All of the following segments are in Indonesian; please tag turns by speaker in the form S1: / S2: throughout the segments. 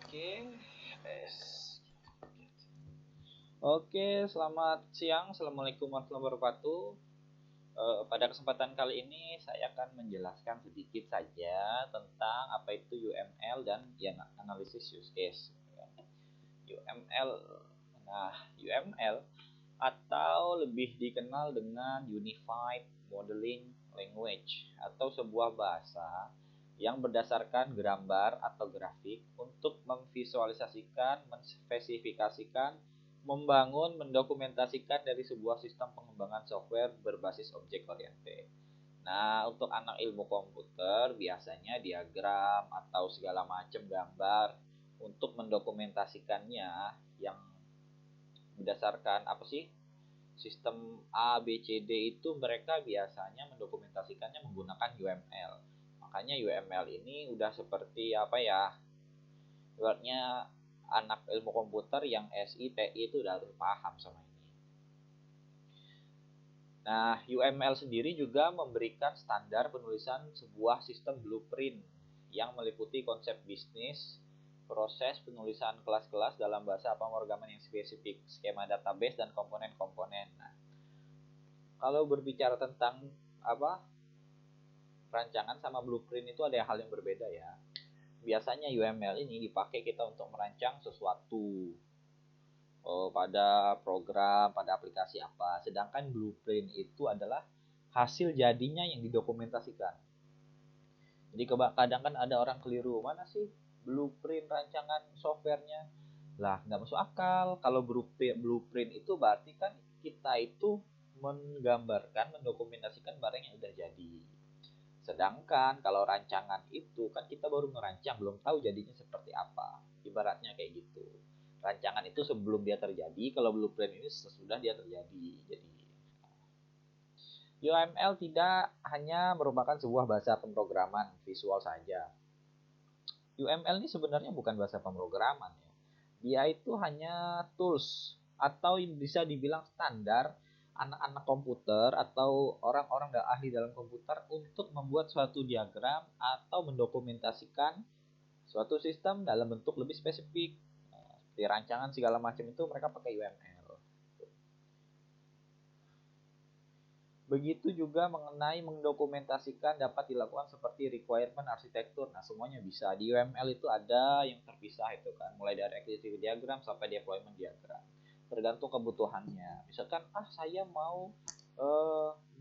S1: Oke, es. Oke, selamat siang. Assalamualaikum warahmatullahi wabarakatuh. Pada kesempatan kali ini saya akan menjelaskan sedikit saja tentang apa itu UML dan yang analisis use case. UML. Nah, UML atau lebih dikenal dengan Unified Modeling Language atau sebuah bahasa yang berdasarkan gambar atau grafik untuk memvisualisasikan, menspesifikasikan, membangun, mendokumentasikan dari sebuah sistem pengembangan software berbasis objek oriented. Nah, untuk anak ilmu komputer biasanya diagram atau segala macam gambar untuk mendokumentasikannya yang berdasarkan apa sih sistem A, B, C, D itu mereka biasanya mendokumentasikannya menggunakan UML. Makanya UML ini udah seperti apa ya, ibaratnya anak ilmu komputer yang SI, TI itu udah harus paham sama ini. Nah, UML sendiri juga memberikan standar penulisan sebuah sistem blueprint yang meliputi konsep bisnis, proses penulisan kelas-kelas dalam bahasa pemrograman yang spesifik, skema database, dan komponen-komponen. Nah, kalau berbicara tentang apa rancangan sama blueprint itu ada hal yang berbeda ya. Biasanya UML ini dipakai kita untuk merancang sesuatu pada program, pada aplikasi apa. Sedangkan blueprint itu adalah hasil jadinya yang didokumentasikan. Jadi kadang kan ada orang keliru, mana sih blueprint rancangan softwarenya? Lah, nggak masuk akal. Kalau blueprint itu berarti kan kita itu menggambarkan, mendokumentasikan barang yang udah jadi. Sedangkan kalau rancangan itu kan kita baru ngerancang, belum tahu jadinya seperti apa. Ibaratnya kayak gitu. Rancangan itu sebelum dia terjadi, kalau blueprint ini sesudah dia terjadi. Jadi UML tidak hanya merupakan sebuah bahasa pemrograman visual saja. UML ini sebenarnya bukan bahasa pemrograman ya. Dia itu hanya tools atau bisa dibilang standar anak-anak komputer atau orang-orang ahli dalam komputer untuk membuat suatu diagram atau mendokumentasikan suatu sistem dalam bentuk lebih spesifik. Di rancangan segala macam itu mereka pakai UML. Begitu juga mengenai mendokumentasikan dapat dilakukan seperti requirement arsitektur. Nah, semuanya bisa. Di UML itu ada yang terpisah itu kan, mulai dari activity diagram sampai deployment diagram. Tergantung kebutuhannya. Misalkan, saya mau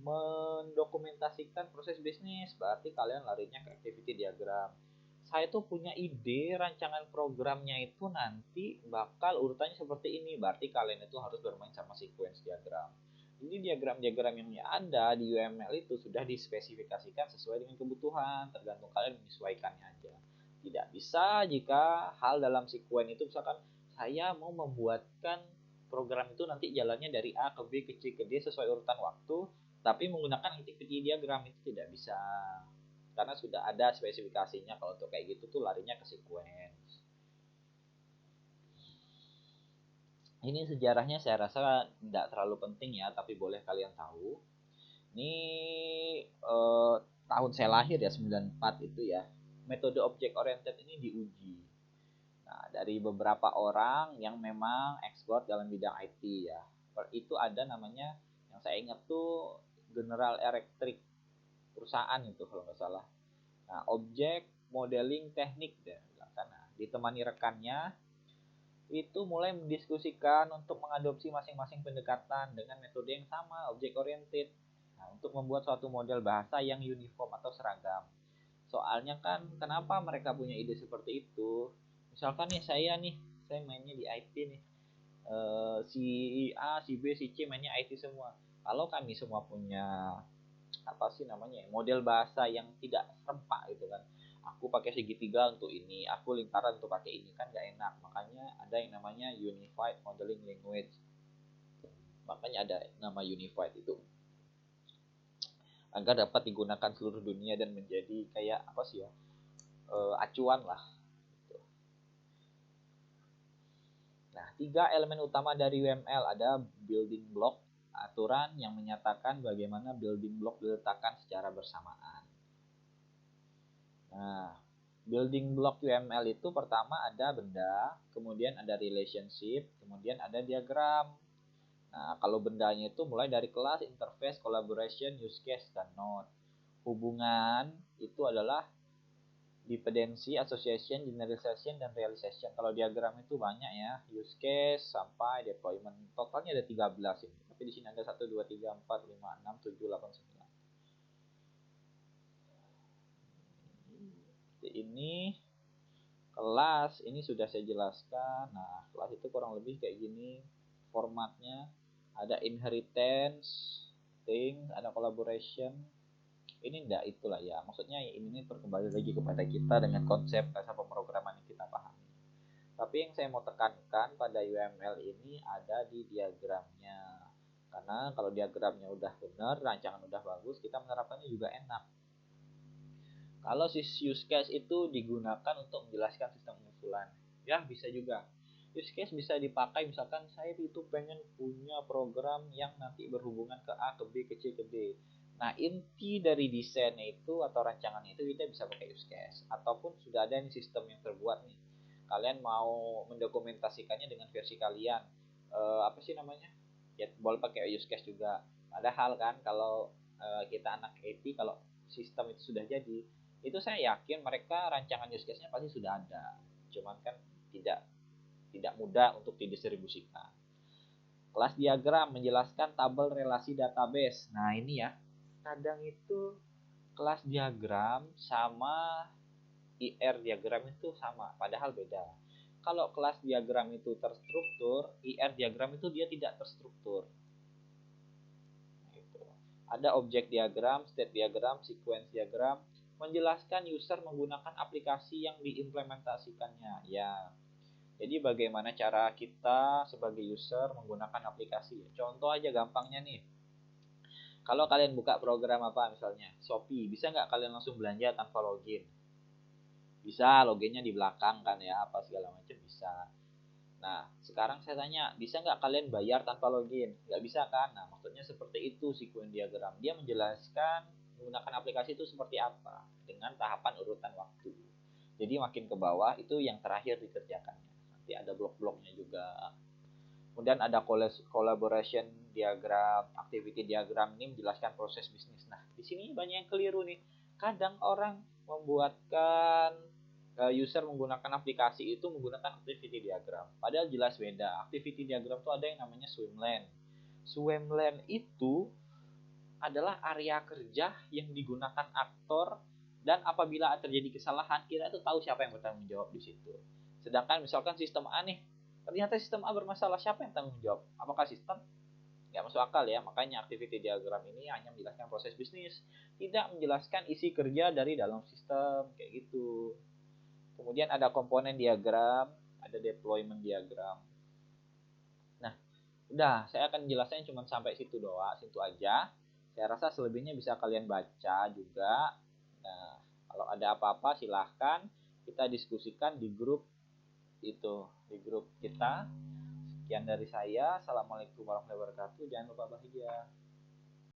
S1: mendokumentasikan proses bisnis, berarti kalian larinya ke activity diagram. Saya tuh punya ide rancangan programnya itu nanti bakal urutannya seperti ini, berarti kalian itu harus bermain sama sequence diagram. Ini diagram-diagram yang ada di UML itu sudah dispesifikasikan sesuai dengan kebutuhan, tergantung kalian menyesuaikannya aja. Tidak bisa jika hal dalam sequence itu misalkan saya mau membuatkan program itu nanti jalannya dari A ke B ke C ke D sesuai urutan waktu, tapi menggunakan activity diagram itu tidak bisa. Karena sudah ada spesifikasinya, kalau untuk kayak gitu tuh larinya ke sequence. Ini sejarahnya saya rasa tidak terlalu penting ya, tapi boleh kalian tahu. Ini tahun saya lahir ya, 94 itu ya. Metode object oriented ini diuji. Nah, dari beberapa orang yang memang expert dalam bidang IT ya. Itu ada namanya, yang saya ingat tuh General Electric, perusahaan itu kalau nggak salah. Nah, object modeling teknik deh, nah, ditemani rekannya itu mulai mendiskusikan untuk mengadopsi masing-masing pendekatan dengan metode yang sama, object oriented. Nah, untuk membuat suatu model bahasa yang uniform atau seragam. Soalnya kan kenapa mereka punya ide seperti itu? Misalkan nih saya mainnya di IT nih. Si A, si B, si C mainnya IT semua. Kalau kami semua punya apa sih namanya model bahasa yang tidak serempak gitu kan, aku pakai segitiga untuk ini, aku lingkaran untuk pakai ini, kan gak enak. Makanya ada yang namanya Unified Modeling Language, makanya ada nama Unified itu agar dapat digunakan seluruh dunia dan menjadi kayak apa sih ya, acuan lah. Nah, 3 elemen utama dari UML ada building block, aturan yang menyatakan bagaimana building block diletakkan secara bersamaan. Nah, Building block UML itu pertama ada benda, kemudian ada relationship, kemudian ada diagram. Nah, kalau bendanya itu mulai dari kelas, interface, collaboration, use case, dan node. Hubungan itu adalah dependency, association, generalization, dan realization. Kalau diagram itu banyak ya, use case sampai deployment. Totalnya ada 13 ini. Tapi di sini ada 1, 2, 3, 4, 5, 6, 7, 8, 9. Ini kelas, ini sudah saya jelaskan. Nah, kelas itu kurang lebih kayak gini formatnya. Ada inheritance, thing, ada collaboration. Ini enggak itulah ya. Maksudnya ini kembali lagi kepada kita dengan konsep bahasa pemrograman yang kita pahami. Tapi yang saya mau tekankan pada UML ini ada di diagramnya. Karena kalau diagramnya udah benar, rancangan udah bagus, kita menerapkannya juga enak. Kalau use case itu digunakan untuk menjelaskan sistem pengusulan, ya bisa juga. Use case bisa dipakai misalkan saya itu pengen punya program yang nanti berhubungan ke A, ke B, ke C, ke D. Nah, inti dari desainnya itu atau rancangan itu kita bisa pakai use case. Ataupun sudah ada nih sistem yang terbuat nih. Kalian mau mendokumentasikannya dengan versi kalian. Apa sih namanya? Ya boleh pakai use case juga. Padahal kan kalau kita anak IT, kalau sistem itu sudah jadi, itu saya yakin mereka rancangan use case-nya pasti sudah ada. Cuman kan tidak mudah untuk didistribusikan. Kelas diagram menjelaskan tabel relasi database. Nah, ini ya. Kadang itu kelas diagram sama IR diagram itu sama, padahal beda. Kalau kelas diagram itu terstruktur, IR diagram itu dia tidak terstruktur. Gitu. Ada objek diagram, state diagram, sequence diagram, menjelaskan user menggunakan aplikasi yang diimplementasikannya. Ya, jadi bagaimana cara kita sebagai user menggunakan aplikasi. Contoh aja gampangnya nih. Kalau kalian buka program apa misalnya, Shopee, bisa nggak kalian langsung belanja tanpa login? Bisa, loginnya di belakang kan ya, apa segala macam bisa. Nah, sekarang saya tanya, bisa nggak kalian bayar tanpa login? Nggak bisa kan? Nah, maksudnya seperti itu sequence diagram. Dia menjelaskan menggunakan aplikasi itu seperti apa dengan tahapan urutan waktu. Jadi makin ke bawah itu yang terakhir dikerjakannya. Nanti ada blok-bloknya juga. Kemudian ada collaboration diagram, activity diagram ini menjelaskan proses bisnis. Nah, di sini banyak yang keliru nih. Kadang orang membuatkan user menggunakan aplikasi itu menggunakan activity diagram. Padahal jelas beda. Activity diagram itu ada yang namanya swimlane. Swimlane itu adalah area kerja yang digunakan aktor dan apabila terjadi kesalahan kita tuh tahu siapa yang bertanggung jawab di situ. Sedangkan misalkan sistem A nih, ternyata sistem A bermasalah, siapa yang tanggung jawab? Apakah sistem? Nggak masuk akal ya, makanya activity diagram ini hanya menjelaskan proses bisnis, tidak menjelaskan isi kerja dari dalam sistem, kayak gitu. Kemudian ada komponen diagram, ada deployment diagram. Nah, udah, saya akan jelasnya cuma sampai situ doang, situ aja. Saya rasa selebihnya bisa kalian baca juga. Nah, kalau ada apa-apa silahkan kita diskusikan di grup itu, di grup kita. Sekian dari saya. Assalamualaikum warahmatullahi wabarakatuh. Jangan lupa bahagia.